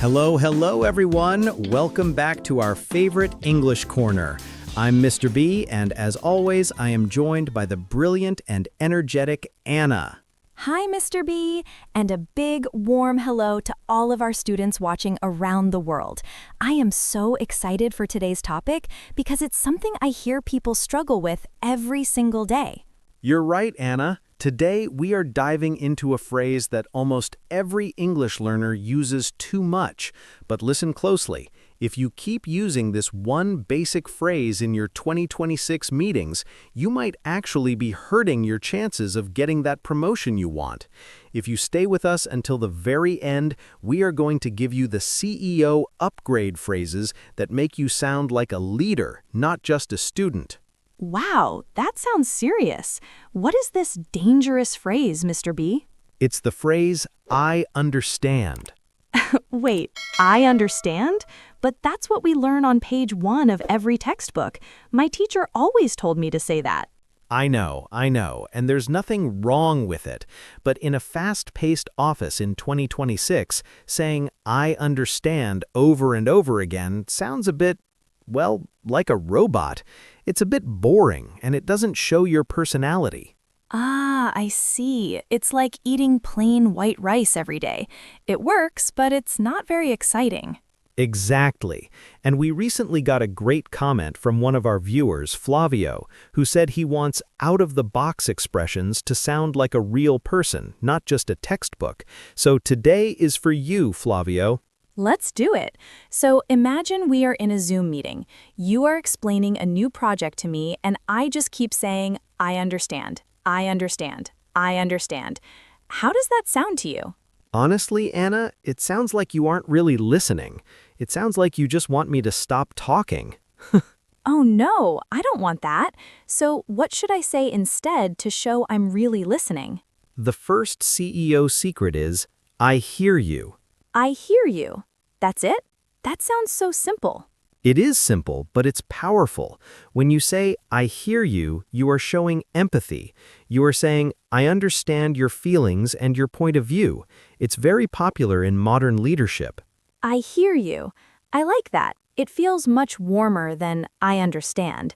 Hello, everyone. Welcome back to our favorite English corner. I'm Mr. B, and as always, I am joined by the brilliant and energetic Anna. Hi, Mr. B, and a big, warm hello to all of our students watching around the world. I am so excited for today's topic because it's something I hear people struggle with every single day. You're right, Anna. Today, we are diving into a phrase that almost every English learner uses too much. But listen closely. If you keep using this one basic phrase in your 2026 meetings, you might actually be hurting your chances of getting that promotion you want. If you stay with us until the very end, we are going to give you the CEO upgrade phrases that make you sound like a leader, not just a student. Wow, that sounds serious. What is this dangerous phrase, Mr. B? It's the phrase, I understand. Wait, I understand? But that's what we learn on page 1 of every textbook. My teacher always told me to say that. I know, and there's nothing wrong with it. But in a fast-paced office in 2026, saying, I understand over and over again sounds a bit, well, like a robot. It's a bit boring, and it doesn't show your personality. Ah, I see. It's like eating plain white rice every day. It works, but it's not very exciting. Exactly. And we recently got a great comment from one of our viewers, Flavio, who said he wants out-of-the-box expressions to sound like a real person, not just a textbook. So today is for you, Flavio. Let's do it. So imagine we are in a Zoom meeting. You are explaining a new project to me, and I just keep saying, I understand, I understand, I understand. How does that sound to you? Honestly, Anna, it sounds like you aren't really listening. It sounds like you just want me to stop talking. Oh no, I don't want that. So what should I say instead to show I'm really listening? The first CEO secret is, I hear you. I hear you. That's it? That sounds so simple. It is simple, but it's powerful. When you say, I hear you, you are showing empathy. You are saying, I understand your feelings and your point of view. It's very popular in modern leadership. I hear you. I like that. It feels much warmer than I understand.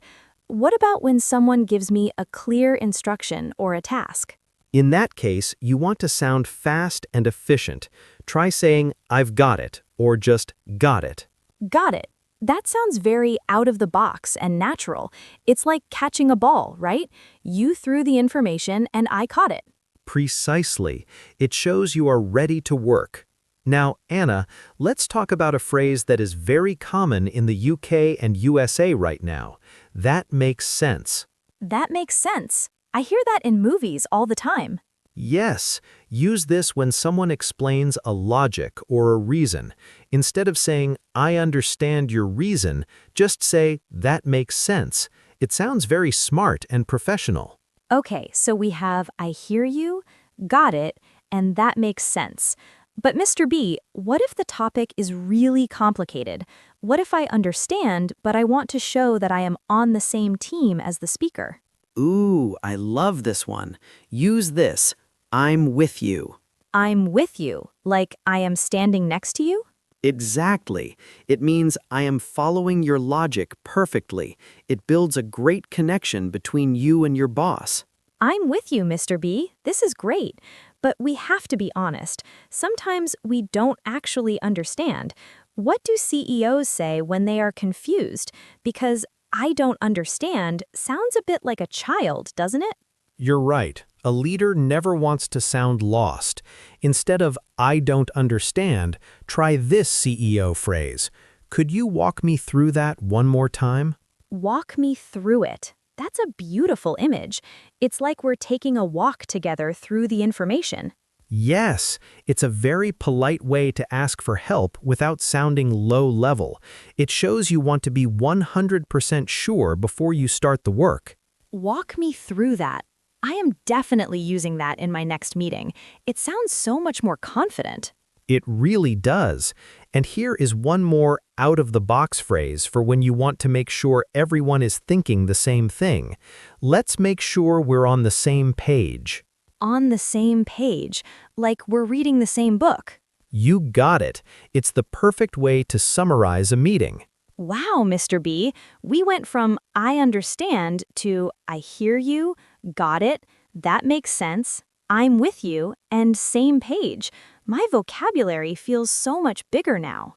What about when someone gives me a clear instruction or a task? In that case, you want to sound fast and efficient. Try saying, I've got it, or just got it. Got it. That sounds very out of the box and natural. It's like catching a ball, right? You threw the information and I caught it. Precisely. It shows you are ready to work. Now, Anna, let's talk about a phrase that is very common in the UK and USA right now. That makes sense. That makes sense. I hear that in movies all the time. Yes, use this when someone explains a logic or a reason. Instead of saying, I understand your reason, just say, that makes sense. It sounds very smart and professional. Okay, so we have I hear you, got it, and that makes sense. But Mr. B, what if the topic is really complicated? What if I understand, but I want to show that I am on the same team as the speaker? Ooh, I love this one. Use this. I'm with you. I'm with you, like I am standing next to you? Exactly. It means I am following your logic perfectly. It builds a great connection between you and your boss. I'm with you, Mr. B. This is great. But we have to be honest. Sometimes we don't actually understand. What do CEOs say when they are confused? Because I don't understand sounds a bit like a child, doesn't it? You're right. A leader never wants to sound lost. Instead of, I don't understand, try this CEO phrase. Could you walk me through that one more time? Walk me through it. That's a beautiful image. It's like we're taking a walk together through the information. Yes, it's a very polite way to ask for help without sounding low level. It shows you want to be 100% sure before you start the work. Walk me through that. I am definitely using that in my next meeting. It sounds so much more confident. It really does. And here is one more out-of-the-box phrase for when you want to make sure everyone is thinking the same thing. Let's make sure we're on the same page. On the same page, like we're reading the same book. You got it. It's the perfect way to summarize a meeting. Wow, Mr. B, we went from I understand to I hear you, got it, that makes sense, I'm with you, and same page. My vocabulary feels so much bigger now.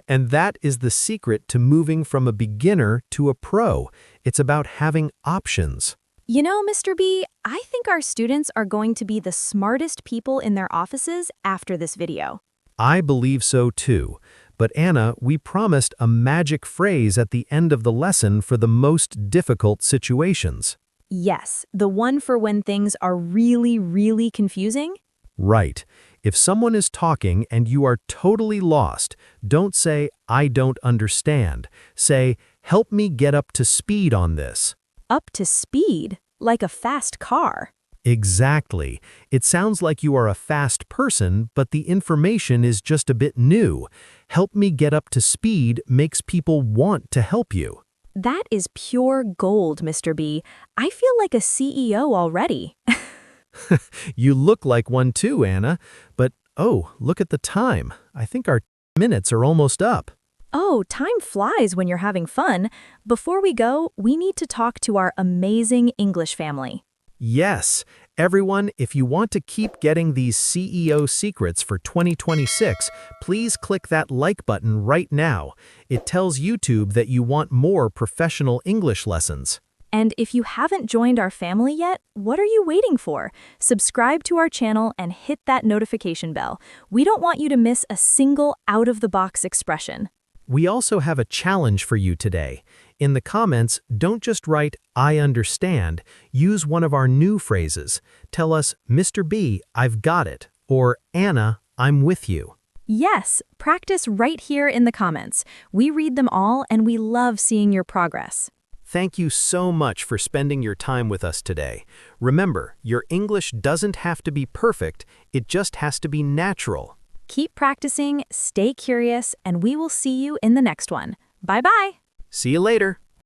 And that is the secret to moving from a beginner to a pro. It's about having options. You know, Mr. B, I think our students are going to be the smartest people in their offices after this video. I believe so too. But Anna, we promised a magic phrase at the end of the lesson for the most difficult situations. Yes, the one for when things are really, really confusing? Right. If someone is talking and you are totally lost, don't say, I don't understand. Say, help me get up to speed on this. Up to speed, like a fast car. Exactly. It sounds like you are a fast person, but the information is just a bit new. Help me get up to speed makes people want to help you. That is pure gold, Mr. B. I feel like a CEO already. You look like one too, Anna. But, oh, look at the time. I think our minutes are almost up. Oh, time flies when you're having fun. Before we go, we need to talk to our amazing English family. Yes, everyone, if you want to keep getting these CEO secrets for 2026, please click that like button right now. It tells YouTube that you want more professional English lessons. And if you haven't joined our family yet, what are you waiting for? Subscribe to our channel and hit that notification bell. We don't want you to miss a single out-of-the-box expression. We also have a challenge for you today. In the comments, don't just write, I understand. Use one of our new phrases. Tell us, Mr. B, I've got it, or Anna, I'm with you. Yes, practice right here in the comments. We read them all and we love seeing your progress. Thank you so much for spending your time with us today. Remember, your English doesn't have to be perfect, it just has to be natural. Keep practicing, stay curious, and we will see you in the next one. Bye-bye. See you later.